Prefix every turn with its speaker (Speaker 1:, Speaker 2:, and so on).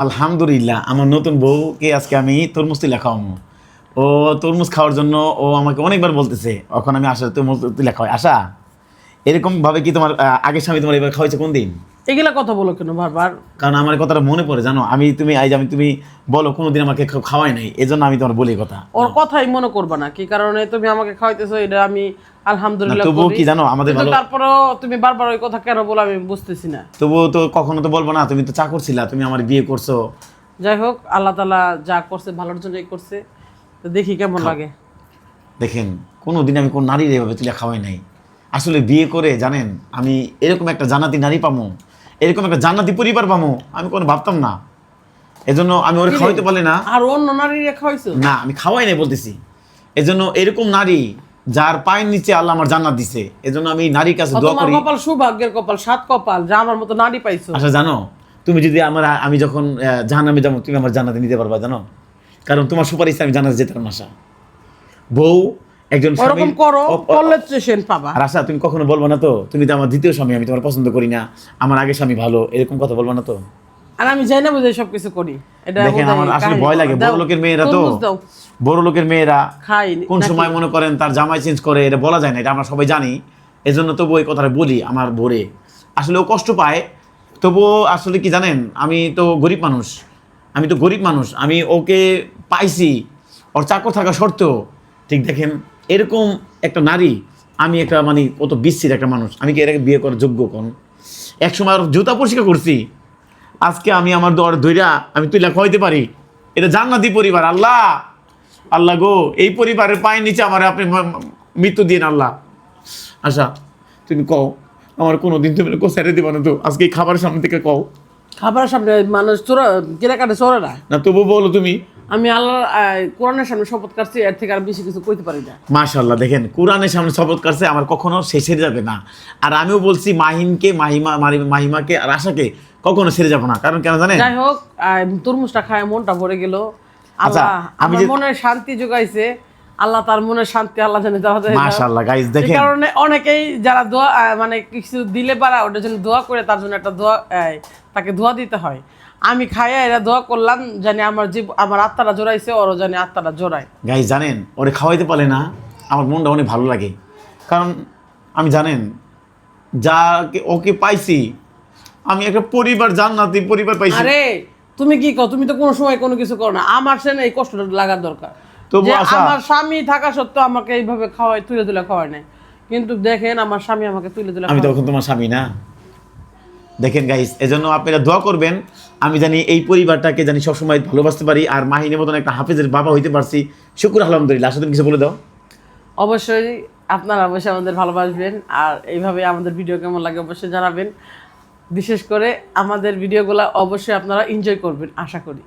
Speaker 1: আলহামদুলিল্লাহ আমার নতুন বউকে আজকে আমি তরমুজ তুলে খাওয়াবো। ও তরমুজ খাওয়ার জন্য ও আমাকে অনেকবার বলতেছে, এখন আমি আসলে তরমুজ তুলে খাওয়াই। আশা, এরকম ভাবে কি তোমার আগের স্বামী তোমার এবার খাওয়াইছে কোন দিন?
Speaker 2: এগুলা কথা বলো কেন বারবার?
Speaker 1: কারণ আমার এই কথাটা মনে পড়ে, জানো তুমি আজ তুমি বলো কোনোদিন আমাকে খাওয়াই নাই, এই জন্য আমি তোমার বলি কথা।
Speaker 2: ওর কথাই মনে করবা না, কি কারণে তুমি আমাকে খাওয়াইতেছো এটা আমি আলহামদুলিল্লাহ
Speaker 1: তবুও
Speaker 2: করি।
Speaker 1: কি জানো আমাদের
Speaker 2: কিন্তু
Speaker 1: ভালো,
Speaker 2: তারপরেও তুমি বারবার ওই কথা কেন বলো আমি বুঝতেছি না।
Speaker 1: তবুও তো কখনো তো বলবো না, তুমি তো চাকর ছিলা, তুমি আমার বিয়ে করছো।
Speaker 2: যাই হোক, আল্লাহ তাআলা যা করছে ভালোর জন্যই করছে, তো দেখি কেমন লাগে।
Speaker 1: দেখেন, কোনোদিন আমি কোন নারীর এভাবে তুলে খাওয়াই নাই। আসলে বিয়ে করে জানেন আমি এরকম একটা জান্নাতি নারী পামো, এরকম একটা জান্নাতি পরিবার পামো, আমি কোনো ভাবতাম না। এজন্য আমি ওরে খাওয়াইতে পারলে না।
Speaker 2: আর অন্য নারীরা খাওয়াইছো?
Speaker 1: না, আমি খাওয়াই নাই বলতেছি। এজন্য এরকম নারী যার পায়ের নিচে আল্লাহ আমার জান্নাত দিছে, এজন্য আমি নারীর কাছে দোয়া
Speaker 2: তোমার
Speaker 1: করি।
Speaker 2: কপাল সৌভাগ্যের কপাল, সাত কপাল, যা আমার মতো নারী পাইছো।
Speaker 1: আচ্ছা জানো, তুমি যদি আমি যখন জাহান্নামে যাবো, তুমি আমার জান্নাতে নিতে পারবা জানো, কারণ তোমার সুপারিশে আমি জান্নাতে যেতে পারবো না। আশা, বউ একজন
Speaker 2: ওরকম
Speaker 1: স্বামীর-
Speaker 2: করো,
Speaker 1: ও- ও-
Speaker 2: করলে সেন পাবা।
Speaker 1: আর আশা, তুমি কখনো বলবো না তো তুমি তো আমার দ্বিতীয় স্বামী, আমি তোমার পছন্দ করি না, আমার আগের স্বামী ভালো, এরকম কথা বলবো না তো?
Speaker 2: আর আমি জানি না বুঝে সবকিছু করি। এটা
Speaker 1: দেখেন,
Speaker 2: বোধহয়
Speaker 1: আমার আসলে
Speaker 2: কাহিনী।
Speaker 1: ভয় লাগে,
Speaker 2: দাও,
Speaker 1: বড় লোকের মেয়েরা তো,
Speaker 2: তরমুজ দাও।
Speaker 1: বড় লোকের মেয়েরা
Speaker 2: খাই
Speaker 1: কোন
Speaker 2: নাকি?
Speaker 1: সময় মনে করেন তার জামাই চেঞ্জ করে, এটা বলা যায় না, এটা আমরা সবাই জানি। এজন্য তবু এই কথাটা বলি আমার বোরে। আসলে ও কষ্ট পায়, তবুও আসলে কি জানেন, আমি তো গরিব মানুষ, আমি ওকে পাইছি ওর চাকর থাকা সত্ত্বেও। ঠিক দেখেন, এরকম একটা নারী, আমি একটা মানে কত বিশ্রীর একটা মানুষ, আমি কি এটাকে বিয়ে করার যোগ্য? কোন এক সময় ওর জুতা পরিষ্কার করছি, আজকে আমি আমার দর ধইরা আমি তুইলা খাওয়াইতে পারি। এটা জান্নাতি পরিবার। আল্লাহ, আল্লাহ গো, এই পরিবারের পায়ের নিচে আমার আপনি মৃত্যু দিন আল্লাহ। আচ্ছা, তুমি কও, আমার কোনোদিন তুমি ছেড়ে দিবা না তো? আজকে এই খাবারের সামনে থেকে কও
Speaker 2: খাবারের সামনে মানুষ চোরা কেনাকাটা চোরে না।
Speaker 1: না, তবু বলো তুমি।
Speaker 2: আমি আল্লাহর কোরআনের সামনে শপথ কাটছি, এর থেকে আর বেশি কিছু কইতে পারি না।
Speaker 1: মাশাআল্লাহ, দেখেন কোরআনের সামনে শপথ কাটছে, আমার কখনো শেষ ছেড়ে যাবে না। আর আমিও বলছি মাহিমাকে আর আশাকে কখনো ছেড়ে যাবো না, কারণ কেন জানেন?
Speaker 2: যাই হোক, তরমুজটা খায় মনটা ভরে গেল।
Speaker 1: আচ্ছা,
Speaker 2: আল্লাহ
Speaker 1: আমি
Speaker 2: আমার
Speaker 1: যে-
Speaker 2: মনে শান্তি যোগাইছে। আল্লাহ তার মনের শান্তি আল্লাহ জানে দেওয়া যায়।
Speaker 1: মাশাআল্লাহ গাইস,
Speaker 2: এই
Speaker 1: দেখেন
Speaker 2: কারণে অনেকেই যারা দোয়া মানে কিছু দিলে পারা ওটার জন্য দোয়া করে, তার জন্য একটা দোয়া তাকে দোয়া দিতে হয়। আমি খাইয়া এরা দোয়া করলাম জানি আমার আত্মাটা জোড়াইছে, ওরও জানি আত্মাটা জোড়ায়।
Speaker 1: গাইস, জানেন ওরে খাওয়াইতে পারলে না আমার মনটা অনেক ভালো লাগে, কারণ আমি জানেন ওকে পাইছি, আমি একটা পরিবার, জান্নাতি পরিবার পাইছি।
Speaker 2: আরে তুমি কি কও? তুমি তো কোনো সময় কোনো কিছু করো না। আমার সে এই কষ্টটা লাগার দরকার।
Speaker 1: তবু
Speaker 2: যে
Speaker 1: আশা-
Speaker 2: আমার স্বামী থাকা সত্ত্বেও আমাকে এইভাবে খাওয়ায়, তুলে তুলে খাওয়ায় নাই। কিন্তু দেখেন আমার স্বামী আমাকে তুলে তুলে
Speaker 1: আমি
Speaker 2: খাওয়ায়।
Speaker 1: তখন তোমার স্বামী না। দেখেন গাইস, এজন্য আপনারা দোয়া করবেন, আমি জানি এই পরিবারটাকে জানি সবসময় ভালোবাসতে পারি, আর মাহিনের মতন একটা হাফেজের বাবা হইতে পারছি, শুকুর আলহামদুলিল্লাহ। আসলে তুমি কিছু বলে দাও।
Speaker 2: অবশ্যই আপনারা অবশ্যই আমাদের ভালোবাসবেন, আর এইভাবে আমাদের ভিডিও কেমন লাগে অবশ্যই জানাবেন। বিশেষ করে আমাদের ভিডিওগুলো অবশ্যই আপনারা এনজয় করবেন আশা করি।